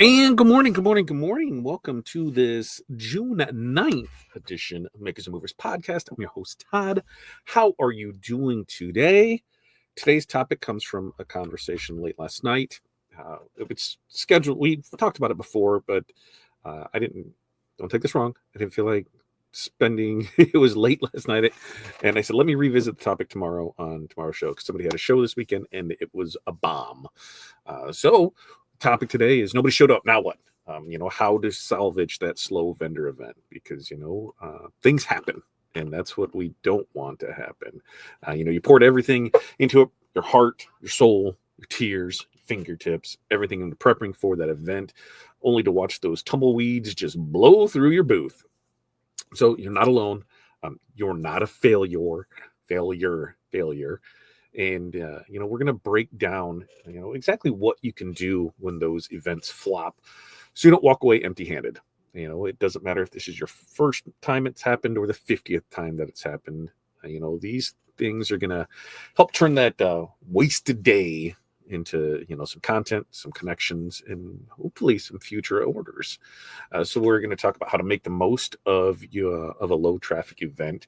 And good morning, good morning, good morning. Welcome to this June 9th edition of Makers and Movers podcast. I'm your host, Todd. How are you doing today? Today's topic comes from a conversation late last night. It's scheduled. We've talked about it before, but don't take this wrong. I didn't feel like spending, it was late last night. And I said, let me revisit the topic tomorrow on tomorrow's show because somebody had a show this weekend and it was a bomb. So topic today is nobody showed up. Now what? How to salvage that slow vendor event because, things happen and that's what we don't want to happen. You poured everything into it, your heart, your soul, your tears, fingertips, everything into prepping for that event, only to watch those tumbleweeds just blow through your booth. So you're not alone. You're not a failure. And, we're going to break down, exactly what you can do when those events flop so you don't walk away empty handed. It doesn't matter if this is your first time it's happened or the 50th time that it's happened. These things are going to help turn that wasted day into, some content, some connections, and hopefully some future orders. So we're going to talk about how to make the most of a low traffic event,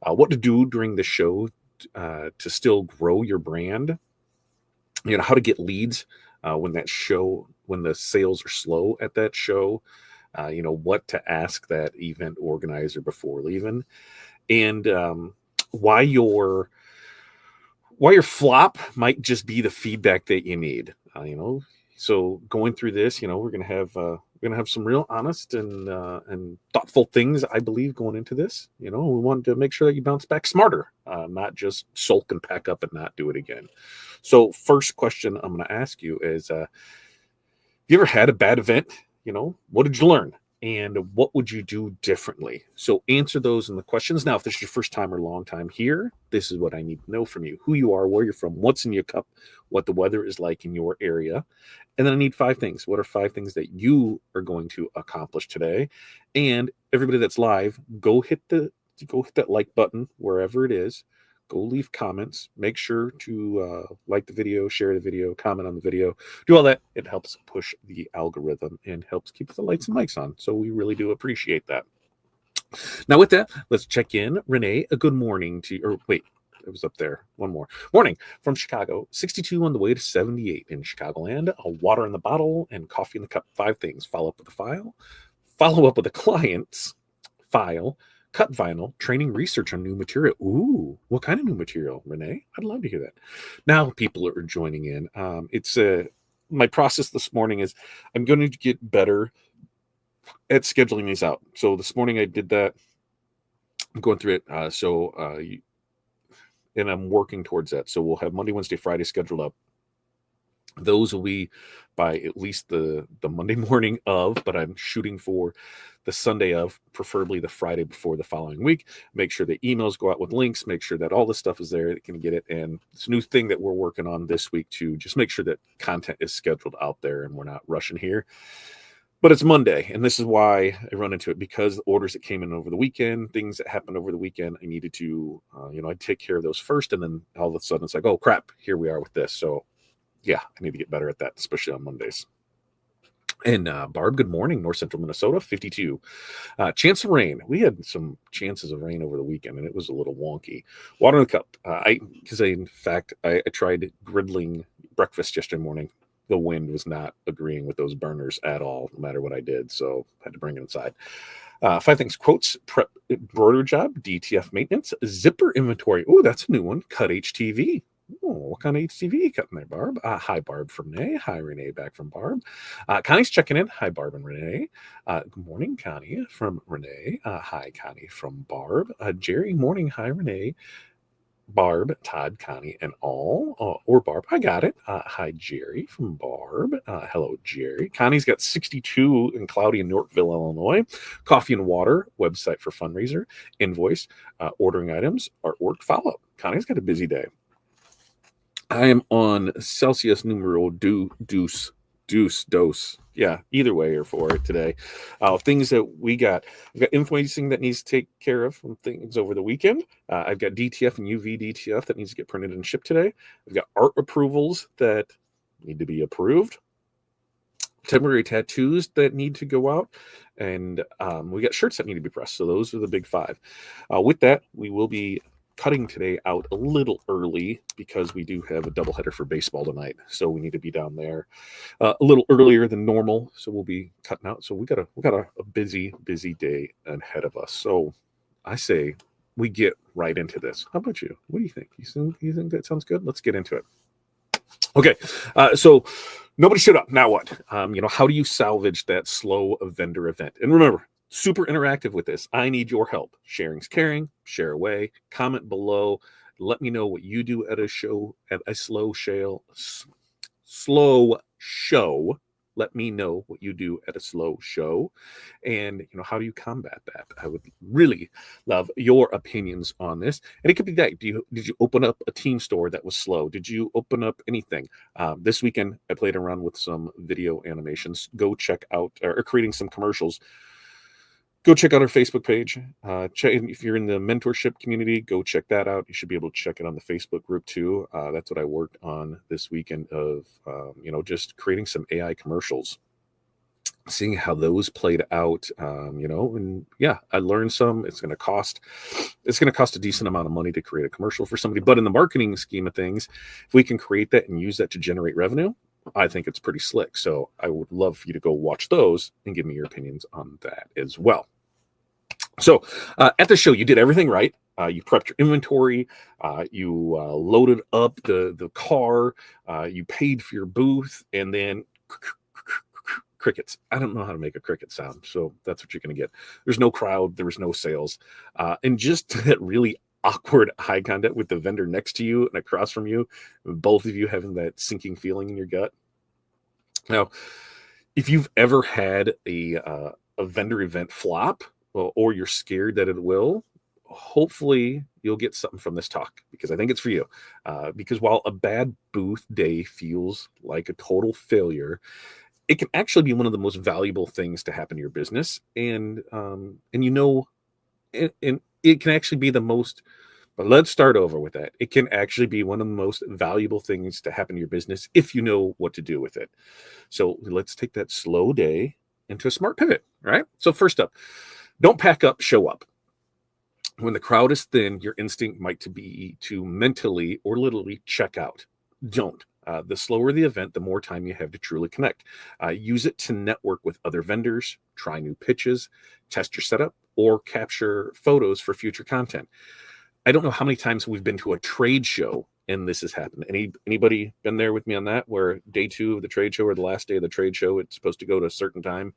what to do during the show to still grow your brand, how to get leads when the sales are slow at that show, what to ask that event organizer before leaving, and why your flop might just be the feedback that you need. So going through this, we're gonna have some real honest and thoughtful things, I believe, going into this. We want to make sure that you bounce back smarter, not just sulk and pack up and not do it again. So first question I'm going to ask you is, have you ever had a bad event? What did you learn? And what would you do differently? So answer those in the questions. Now, if this is your first time or long time here, this is what I need to know from you: who you are, where you're from, what's in your cup, what the weather is like in your area. And then I need 5 things. What are 5 things that you are going to accomplish today? And everybody that's live, go hit that like button wherever it is. Go leave comments. Make sure to like the video, share the video, comment on the video. Do all that. It helps push the algorithm and helps keep the lights and mics on. So we really do appreciate that. Now with that, let's check in. Renee, a good morning to you. Or wait, it was up there. One more. Morning from Chicago. 62 on the way to 78 in Chicagoland. A water in the bottle and coffee in the cup. 5 things. Follow up with a file. Follow up with a client's file. Cut vinyl, training research on new material. Ooh, what kind of new material, Renee? I'd love to hear that. Now people are joining in. It's my process this morning is I'm going to get better at scheduling these out. So this morning I did that. I'm going through it. And I'm working towards that. So we'll have Monday, Wednesday, Friday scheduled up. Those will be by at least the Monday morning of, but I'm shooting for the Sunday of, preferably the Friday before the following week. Make sure the emails go out with links, make sure that all the stuff is there that can get it. And it's a new thing that we're working on this week to just make sure that content is scheduled out there and we're not rushing here. But it's Monday, and this is why I run into it, because the orders that came in over the weekend, things that happened over the weekend, I needed to, I'd take care of those first, and then all of a sudden it's like, oh crap, here we are with this. So yeah, I need to get better at that, especially on Mondays. And Barb, good morning, North Central Minnesota, 52. Chance of rain. We had some chances of rain over the weekend, and it was a little wonky. Water in the cup. I tried griddling breakfast yesterday morning. The wind was not agreeing with those burners at all, no matter what I did, so I had to bring it inside. 5 things: quotes, prep, embroidery job, DTF maintenance, zipper inventory. Oh, that's a new one. Cut HTV. Oh, what kind of HTV you cutting there, Barb? Hi, Barb from Renee. Hi, Renee, back from Barb. Connie's checking in. Hi, Barb and Renee. Good morning, Connie from Renee. Hi, Connie from Barb. Jerry, morning. Hi, Renee. Barb, Todd, Connie, and all. Or Barb, I got it. Hi, Jerry from Barb. Hello, Jerry. Connie's got 62 and cloudy in Yorkville, Illinois. Coffee and water, website for fundraiser, invoice, ordering items, artwork, follow-up. Connie's got a busy day. I am on Celsius numeral deuce. Yeah, either way or for it today. Things that we've got invoicing that needs to take care of from things over the weekend. I've got DTF and UV DTF that needs to get printed and shipped today. I've got art approvals that need to be approved. temporary tattoos that need to go out, and we got shirts that need to be pressed. So those are the big five. With that, we will be cutting today out a little early because we do have a doubleheader for baseball tonight. So we need to be down there a little earlier than normal. So we'll be cutting out. So we got a busy day ahead of us. So I say we get right into this. How about you? What do you think? You think that sounds good? Let's get into it. Okay, so nobody showed up. Now what? How do you salvage that slow vendor event? And remember, super interactive with this. I need your help. Sharing's caring. Share away. Comment below. Let me know what you do at a show, at a slow show. Let me know what you do at a slow show, and how do you combat that? I would really love your opinions on this. And it could be that did you open up a team store that was slow? Did you open up anything? This weekend I played around with some video animations. Go check out or creating some commercials. Go check out our Facebook page. If you're in the mentorship community, go check that out. You should be able to check it on the Facebook group too. That's what I worked on this weekend of, just creating some AI commercials, seeing how those played out, and yeah, I learned some. It's going to cost a decent amount of money to create a commercial for somebody, but in the marketing scheme of things, if we can create that and use that to generate revenue, I think it's pretty slick. So I would love for you to go watch those and give me your opinions on that as well. So at the show, you did everything right. You prepped your inventory. You loaded up the car. You paid for your booth, and then crickets. I don't know how to make a cricket sound, so that's what you're going to get. There's no crowd. There was no sales. And just that really awkward eye contact with the vendor next to you and across from you, both of you having that sinking feeling in your gut. Now, if you've ever had a vendor event flop, or you're scared that it will, hopefully you'll get something from this talk, because I think it's for you. Because while a bad booth day feels like a total failure, it can actually be one of the most valuable things to happen to your business. And it can actually be the most, but let's start over with that. It can actually be one of the most valuable things to happen to your business if you know what to do with it. So let's take that slow day into a smart pivot, right? So first up, don't pack up, show up. When the crowd is thin, your instinct might be to mentally or literally check out. Don't. The slower the event, the more time you have to truly connect. Use it to network with other vendors, try new pitches, test your setup, or capture photos for future content. I don't know how many times we've been to a trade show and this has happened. Anybody been there with me on that, where day 2 of the trade show or the last day of the trade show, it's supposed to go to a certain time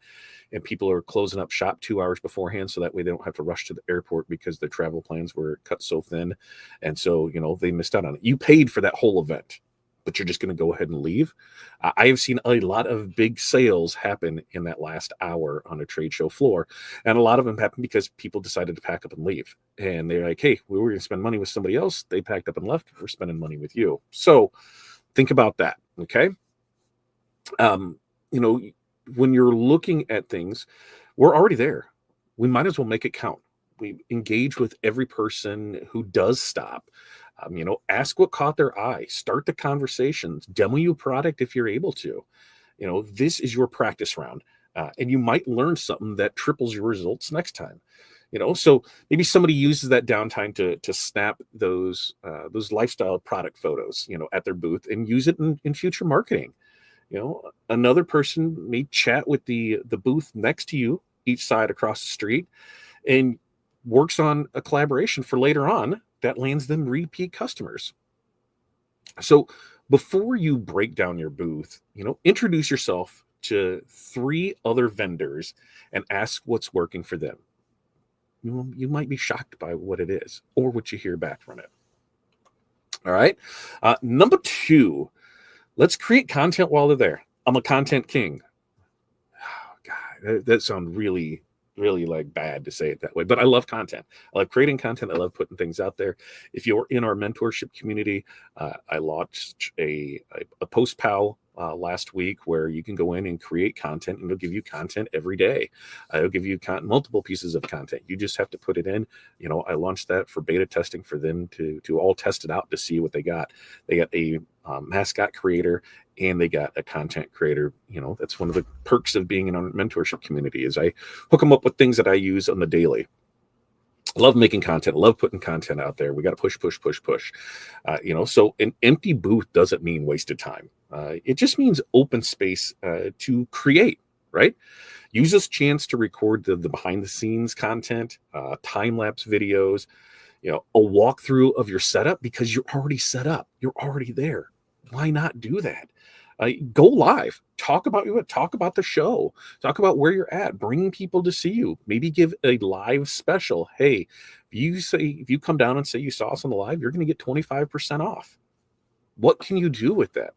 and people are closing up shop 2 hours beforehand, so that way they don't have to rush to the airport because their travel plans were cut so thin. And so, they missed out on it. You paid for that whole event, but you're just going to go ahead and leave. I have seen a lot of big sales happen in that last hour on a trade show floor. And a lot of them happen because people decided to pack up and leave. And they're like, hey, we were going to spend money with somebody else. They packed up and left. We're spending money with you. So think about that. Okay. When you're looking at things, we're already there. We might as well make it count. We engage with every person who does stop. Ask what caught their eye, start the conversations, demo your product if you're able to. This is your practice round, and you might learn something that triples your results next time. So maybe somebody uses that downtime to snap those lifestyle product photos, at their booth and use it in future marketing. Another person may chat with the booth next to you, each side across the street, and works on a collaboration for later on that lands them repeat customers. So before you break down your booth, introduce yourself to 3 other vendors and ask what's working for them. You might be shocked by what it is or what you hear back from it. All right. Number 2, let's create content while they're there. I'm a content king. Oh, God, that sounds really like bad to say it that way, but I love content. I love creating content. I love putting things out there. If you're in our mentorship community, I launched a post pal last week where you can go in and create content, and it'll give you content every day. It'll give you multiple pieces of content. You just have to put it in. I launched that for beta testing for them to all test it out to see what they got. They got a mascot creator, and they got a content creator. That's one of the perks of being in our mentorship community is I hook them up with things that I use on the daily. I love making content. I love putting content out there. We got to push. So an empty booth doesn't mean wasted time. It just means open space to create, right? Use this chance to record the behind the scenes content, time-lapse videos, a walkthrough of your setup, because you're already set up. You're already there. Why not do that? Go live, talk about the show, talk about where you're at, bring people to see you, maybe give a live special. Hey, if you come down and say you saw us on the live, you're going to get 25% off. What can you do with that?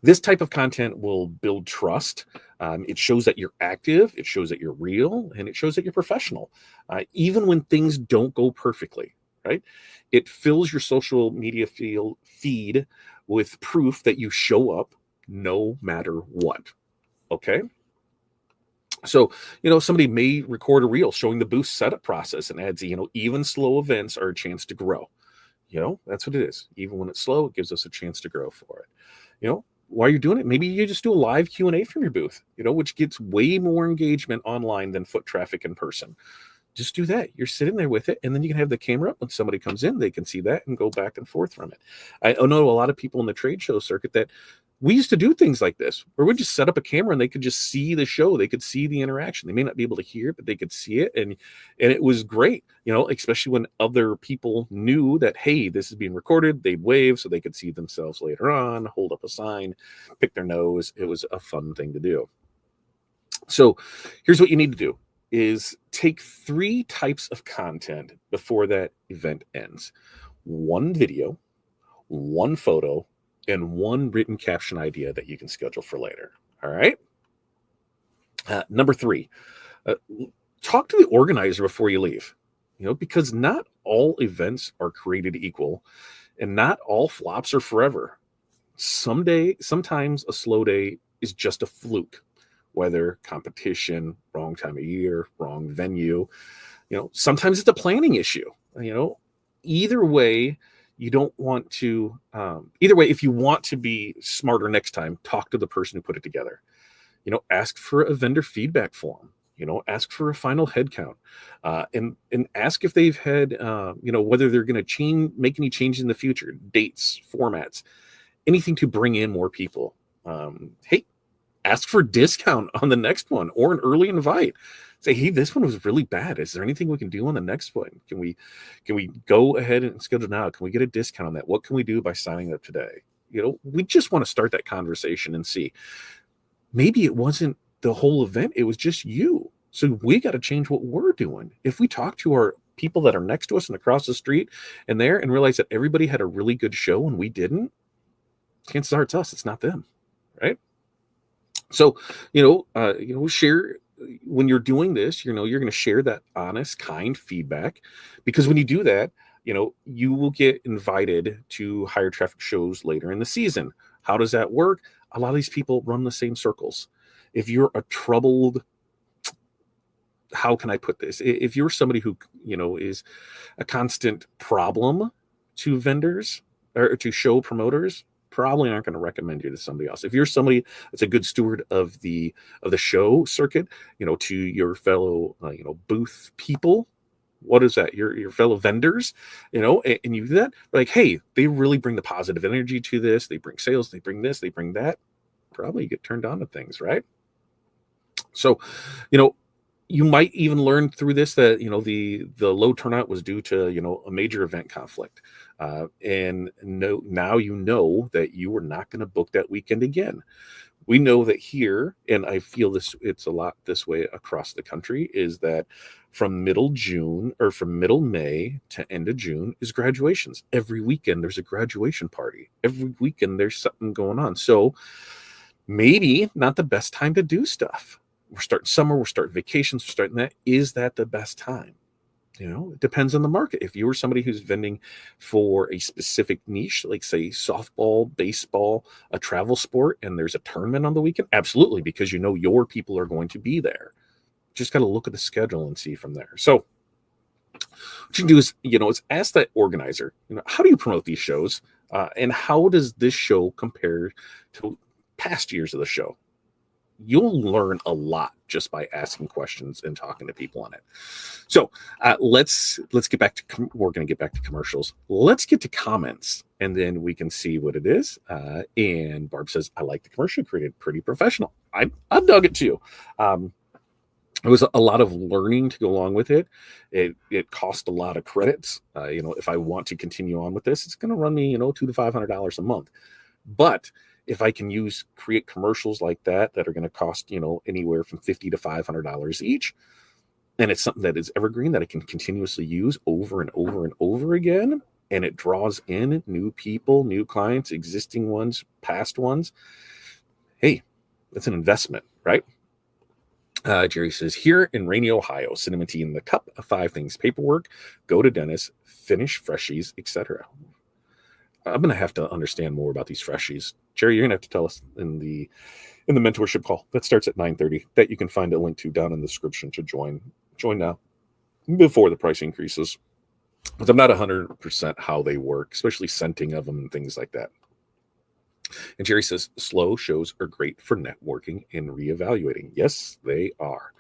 This type of content will build trust. It shows that you're active, it shows that you're real, and it shows that you're professional, even when things don't go perfectly, right? It fills your social media feed with proof that you show up no matter what. Okay. So, somebody may record a reel showing the boost setup process and adds, even slow events are a chance to grow. That's what it is. Even when it's slow, it gives us a chance to grow for it. While you're doing it, maybe you just do a live Q&A from your booth, which gets way more engagement online than foot traffic in person. Just do that. You're sitting there with it, and then you can have the camera up. When somebody comes in, they can see that and go back and forth from it. I know a lot of people in the trade show circuit that we used to do things like this, where we'd just set up a camera and they could just see the show. They could see the interaction. They may not be able to hear it, but they could see it. And it was great, especially when other people knew that, hey, this is being recorded. They'd wave so they could see themselves later on, hold up a sign, pick their nose. It was a fun thing to do. So here's what you need to do. Is take 3 types of content before that event ends. 1 video, 1 photo, and 1 written caption idea that you can schedule for later. All right. Number 3, talk to the organizer before you leave, because not all events are created equal, and not all flops are forever. Sometimes a slow day is just a fluke. Weather, competition, wrong time of year, wrong venue. Sometimes it's a planning issue. Either way, you don't want to. Either way, if you want to be smarter next time, talk to the person who put it together. Ask for a vendor feedback form. Ask for a final head count, and ask if they've had, whether they're going to make any changes in the future, dates, formats, anything to bring in more people. Hey. Ask for discount on the next one or an early invite. Say, hey, this one was really bad. Is there anything we can do on the next one? Can we go ahead and schedule now? Can we get a discount on that? What can we do by signing up today? We just want to start that conversation and see. Maybe it wasn't the whole event. It was just you. So we got to change what we're doing. If we talk to our people that are next to us and across the street and realize that everybody had a really good show and we didn't, chances are it's us. It's not them, right? So, share when you're doing this, you're going to share that honest, kind feedback, because when you do that, you will get invited to higher traffic shows later in the season. How does that work? A lot of these people run the same circles. If you're a troubled, how can I put this? If you're somebody who, is a constant problem to vendors or to show promoters, probably aren't going to recommend you to somebody else. If you're somebody that's a good steward of the show circuit, to your fellow, booth people, what is that? Your fellow vendors, and you do that, like, hey, they really bring the positive energy to this. They bring sales, they bring this, they bring that. Probably get turned on to things, right? So, you might even learn through this that, the low turnout was due to, a major event conflict. And now that you were not going to book that weekend again. We know that here, and I feel it's a lot this way across the country, is that from middle May to end of June is graduations. Every weekend there's a graduation party. Every weekend there's something going on. So maybe not the best time to do stuff. We're starting summer, we're starting vacations, we're starting that. Is that the best time? It depends on the market. If you were somebody who's vending for a specific niche, like say softball, baseball, a travel sport, and there's a tournament on the weekend, absolutely, because your people are going to be there. Just got to look at the schedule and see from there. So what you can do is ask that organizer, how do you promote these shows? And how does this show compare to past years of the show? You'll learn a lot just by asking questions and talking to people on it. So let's get back to we're going to get back to commercials. Let's get to comments, and then we can see what it is. And Barb says, "I like the commercial created, pretty professional. I dug it too. It was a lot of learning to go along with it. It cost a lot of credits. If I want to continue on with this, it's going to run me $200 to $500 a month. But if I can create commercials like that are going to cost anywhere from $50 to $500 each, and it's something that is evergreen that I can continuously use over and over and over again, and it draws in new people, new clients, existing ones, past ones. Hey, that's an investment, right?" Jerry says, "Here in Rainy, Ohio, cinnamon tea in the cup, 5 things: paperwork, go to dentist, finish freshies, etc." I'm going to have to understand more about these freshies. Jerry, you're going to have to tell us in the mentorship call that starts at 9:30 that you can find a link to down in the description to join now before the price increases. But I'm not 100% how they work, especially scenting of them and things like that. And Jerry says, "Slow shows are great for networking and reevaluating." Yes, they are.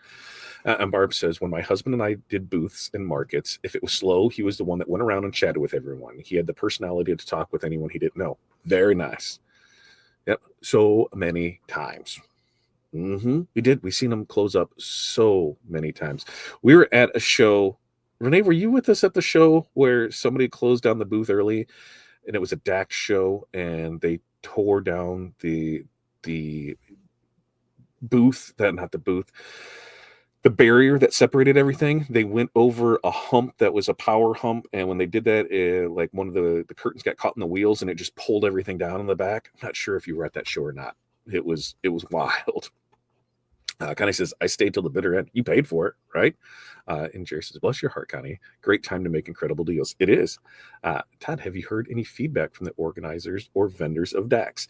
And Barb says, "When my husband and I did booths in markets, if it was slow, he was the one that went around and chatted with everyone. He had the personality to talk with anyone he didn't know." Very nice. Yep. So many times. We did. We've seen him close up so many times. We were at a show. Renee, were you with us at the show where somebody closed down the booth early, and it was a DAX show, and they tore down the booth, the barrier that separated everything? They went over a hump that was a power hump, and when they did that, like one of the curtains got caught in the wheels, and it just pulled everything down in the back. I'm not sure if you were at that show or not. It was wild. Connie says, "I stayed till the bitter end." You paid for it, right? And Jerry says, "Bless your heart, Connie. Great time to make incredible deals." It is. Todd, have you heard any feedback from the organizers or vendors of DAX?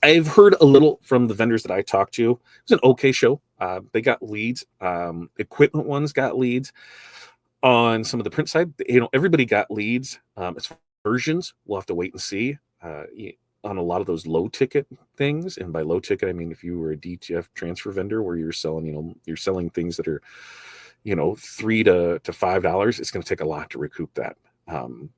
I've heard a little from the vendors that I talked to. It was an okay show. They got leads. Equipment ones got leads. On some of the print side, everybody got leads. As far as versions, we'll have to wait and see. On a lot of those low ticket things, and by low ticket, I mean if you were a DTF transfer vendor where you're selling things that are $3 to $5, it's going to take a lot to recoup that. On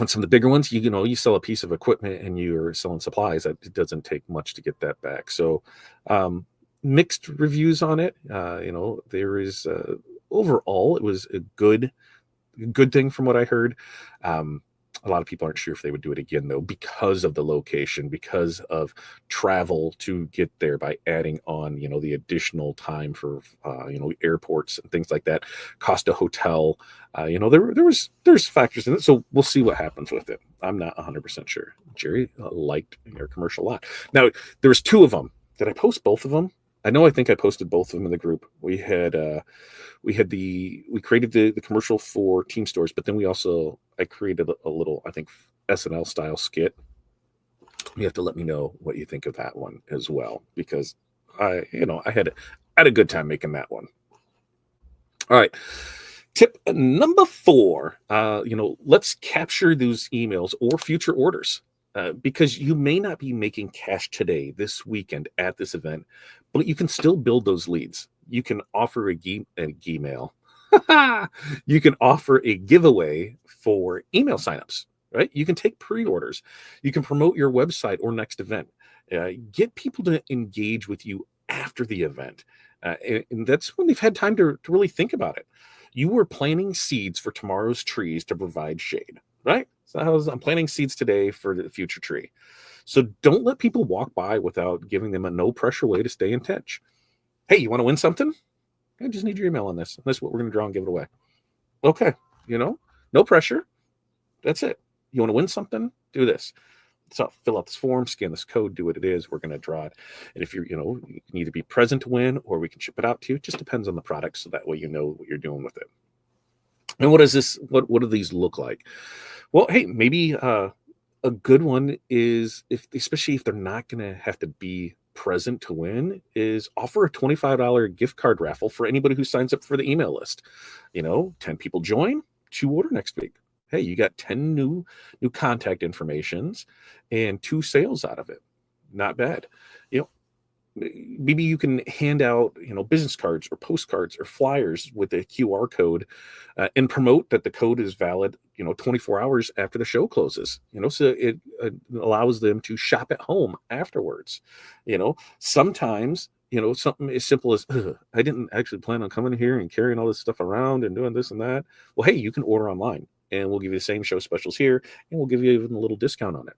some of the bigger ones, you sell a piece of equipment and you're selling supplies, it doesn't take much to get that back. So mixed reviews on it. There is overall it was a good thing from what I heard. A lot of people aren't sure if they would do it again, though, because of the location, because of travel to get there by adding on, the additional time for, airports and things like that, cost a hotel. There's factors in it. So we'll see what happens with it. I'm not 100% sure. Jerry liked your commercial a lot. Now, there was 2 of them. Did I post both of them? I think I posted both of them in the group. We created the commercial for Team Stores, but then I created a little, I think, SNL style skit. You have to let me know what you think of that one as well, because I had a good time making that one. All right. Tip number 4, let's capture those emails or future orders. Because you may not be making cash today, this weekend at this event, but you can still build those leads. You can offer a Gmail. You can offer a giveaway for email signups, right? You can take pre-orders. You can promote your website or next event. Get people to engage with you after the event. And that's when they've had time to really think about it. You were planting seeds for tomorrow's trees to provide shade, right? So I'm planting seeds today for the future tree. So don't let people walk by without giving them a no pressure way to stay in touch. Hey, you want to win something? I just need your email on this. That's what we're going to draw and give it away. Okay. No pressure. That's it. You want to win something? Do this. So fill out this form, scan this code, do what it is. We're going to draw it. And if you can either be present to win or we can ship it out to you. It just depends on the product. So that way you know what you're doing with it. And what do these look like? Well, hey, maybe a good one is, if especially if they're not going to have to be present to win, is offer a $25 gift card raffle for anybody who signs up for the email list. 10 people join, 2 order next week. Hey, you got 10 new contact informations and 2 sales out of it. Not bad. You know, maybe you can hand out business cards or postcards or flyers with a QR code, and promote that the code is valid 24 hours after the show closes, so it allows them to shop at home afterwards. Sometimes something as simple as, I didn't actually plan on coming here and carrying all this stuff around and doing this and that. Well, hey, you can order online and we'll give you the same show specials here, and we'll give you even a little discount on it.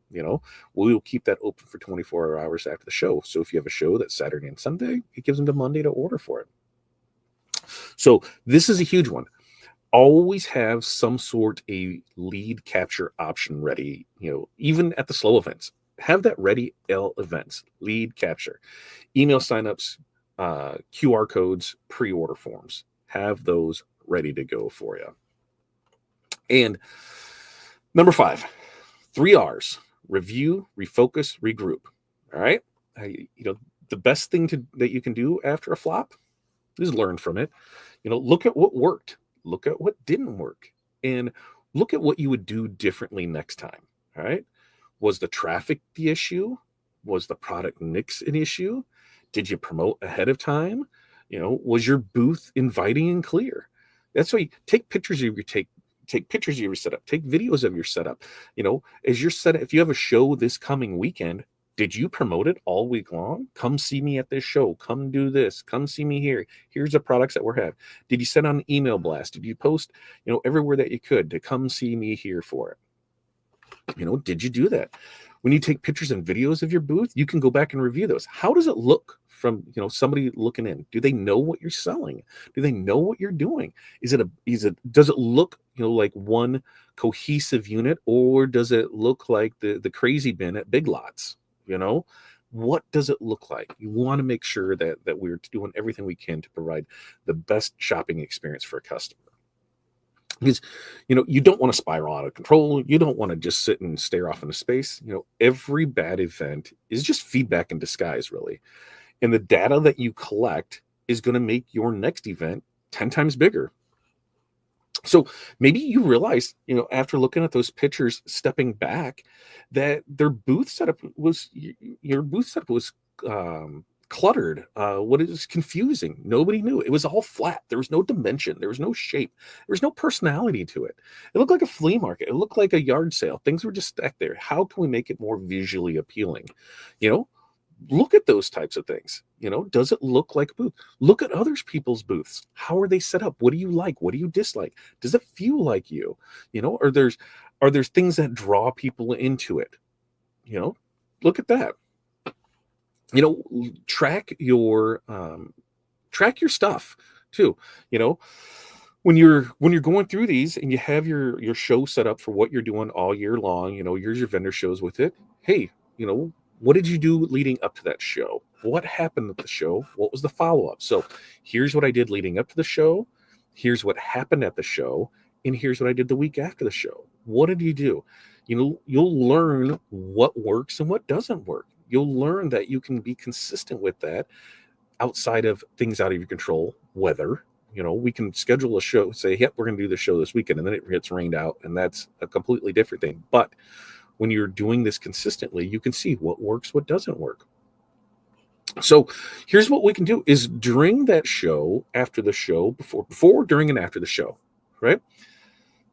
We'll keep that open for 24 hours after the show. So if you have a show that's Saturday and Sunday, it gives them to Monday to order for it. So this is a huge one. Always have some sort a lead capture option ready, even at the slow events. Have that ready. L events, lead capture, email signups, QR codes, pre-order forms. Have those ready to go for you. And number 5, 3 R's: review, refocus, regroup. All right. The best thing that you can do after a flop is learn from it. Look at what worked, look at what didn't work, and look at what you would do differently next time. All right. Was the traffic the issue? Was the product mix an issue? Did you promote ahead of time? Was your booth inviting and clear? That's why you take pictures of your pictures of your setup, take videos of your setup. As your setup, if you have a show this coming weekend, did you promote it all week long? Come see me at this show. Come do this. Come see me here. Here's the products that we have. Did you send out an email blast? Did you post, everywhere that you could to come see me here for it? Did you do that? When you take pictures and videos of your booth, you can go back and review those. How does it look from, somebody looking in? Do they know what you're selling? Do they know what you're doing? Does it look, like one cohesive unit, or does it look like the crazy bin at Big Lots? What does it look like? You want to make sure that we're doing everything we can to provide the best shopping experience for a customer. Because you don't want to spiral out of control. You don't want to just sit and stare off into space. Every bad event is just feedback in disguise, really. And the data that you collect is going to make your next event 10 times bigger. So maybe you realize, after looking at those pictures, stepping back, that your booth setup was cluttered. What is confusing? Nobody knew. It was all flat. There was no dimension. There was no shape. There was no personality to it. It looked like a flea market. It looked like a yard sale. Things were just stacked there. How can we make it more visually appealing? Look at those types of things. Does it look like a booth? Look at other people's booths. How are they set up? What do you like? What do you dislike? Does it feel like you? Are there things that draw people into it? Look at that. Track your stuff too. When you're going through these and you have your show set up for what you're doing all year long, here's your vendor shows with it. Hey, what did you do leading up to that show? What happened at the show? What was the follow-up? So here's what I did leading up to the show. Here's what happened at the show. And here's what I did the week after the show. What did you do? You'll learn what works and what doesn't work. You'll learn that you can be consistent with that outside of things out of your control. Weather, we can schedule a show, say, yep, we're going to do the show this weekend, and then it gets rained out, and that's a completely different thing. But when you're doing this consistently, you can see what works, what doesn't work. So here's what we can do is during that show, after the show, before, during, and after the show, right?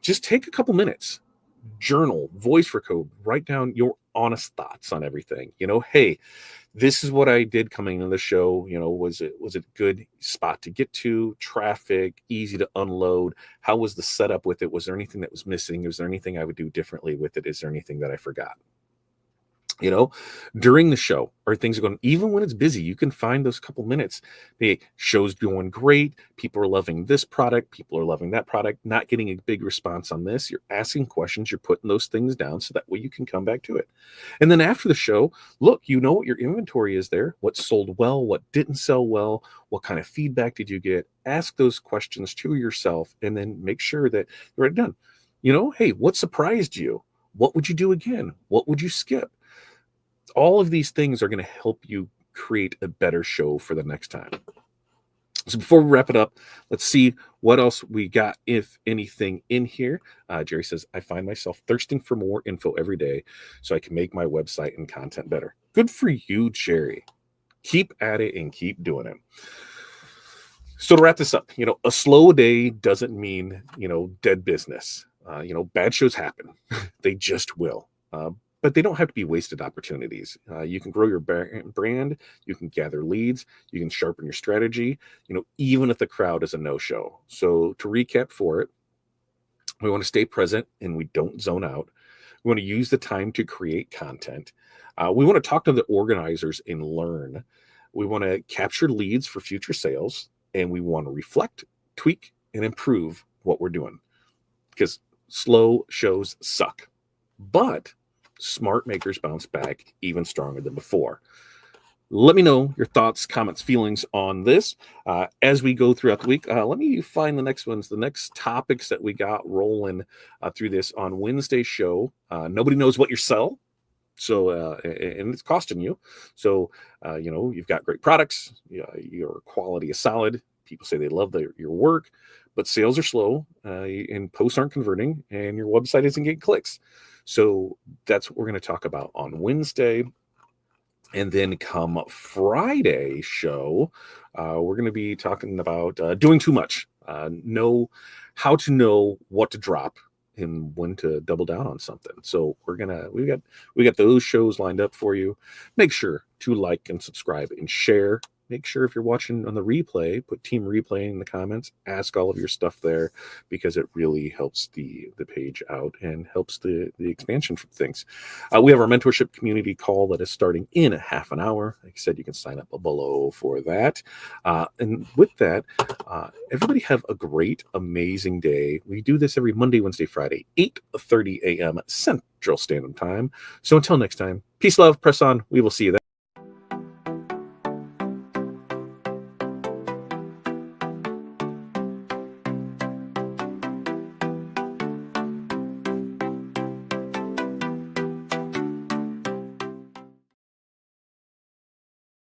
Just take a couple minutes, journal, voice record, write down your honest thoughts on everything. Hey, this is what I did coming into the show. Was it a good spot to get to? Traffic, easy to unload. How was the setup with it? Was there anything that was missing? Was there anything I would do differently with it? Is there anything that I forgot? You know, during the show, are things going, even when it's busy, you can find those couple minutes. The show's going great. People are loving this product. People are loving that product. Not getting a big response on this. You're asking questions. You're putting those things down so that way you can come back to it. And then after the show, look, you know what your inventory is there, what sold well, what didn't sell well, what kind of feedback did you get? Ask those questions to yourself and then make sure that you're done. You know, hey, what surprised you? What would you do again? What would you skip? All of these things are going to help you create a better show for the next time. So before we wrap it up, let's see what else we got, if anything, in here. Jerry says, I find myself thirsting for more info every day so I can make my website and content better. Good for you, Jerry. Keep at it and keep doing it. So to wrap this up, a slow day doesn't mean, dead business. Bad shows happen. They just will. But they don't have to be wasted opportunities. You can grow your brand, you can gather leads, you can sharpen your strategy, even if the crowd is a no-show. So to recap for it, we want to stay present and we don't zone out. We want to use the time to create content. We want to talk to the organizers and learn. We want to capture leads for future sales, and we want to reflect, tweak, and improve what we're doing. Because slow shows suck. But smart makers bounce back even stronger than before. Let me know your thoughts, comments, feelings on this as we go throughout the week. Let me find the next ones, the next topics that we got rolling through this on Wednesday's show. Nobody knows what you sell, so and it's costing you. So you've got great products, your quality is solid. People say they love your work, but sales are slow and posts aren't converting, and your website isn't getting clicks. So that's what we're going to talk about on Wednesday. And then come Friday show, we're going to be talking about doing too much. How to know what to drop and when to double down on something. So we got those shows lined up for you. Make sure to like and subscribe and share. Make sure if you're watching on the replay, put Team Replay in the comments, ask all of your stuff there, because it really helps the page out and helps the expansion from things. We have our mentorship community call that is starting in a half an hour. Like I said, you can sign up below for that. And with that, everybody have a great, amazing day. We do this every Monday, Wednesday, Friday, 8:30 a.m. Central Standard Time. So until next time, peace, love, press on. We will see you then.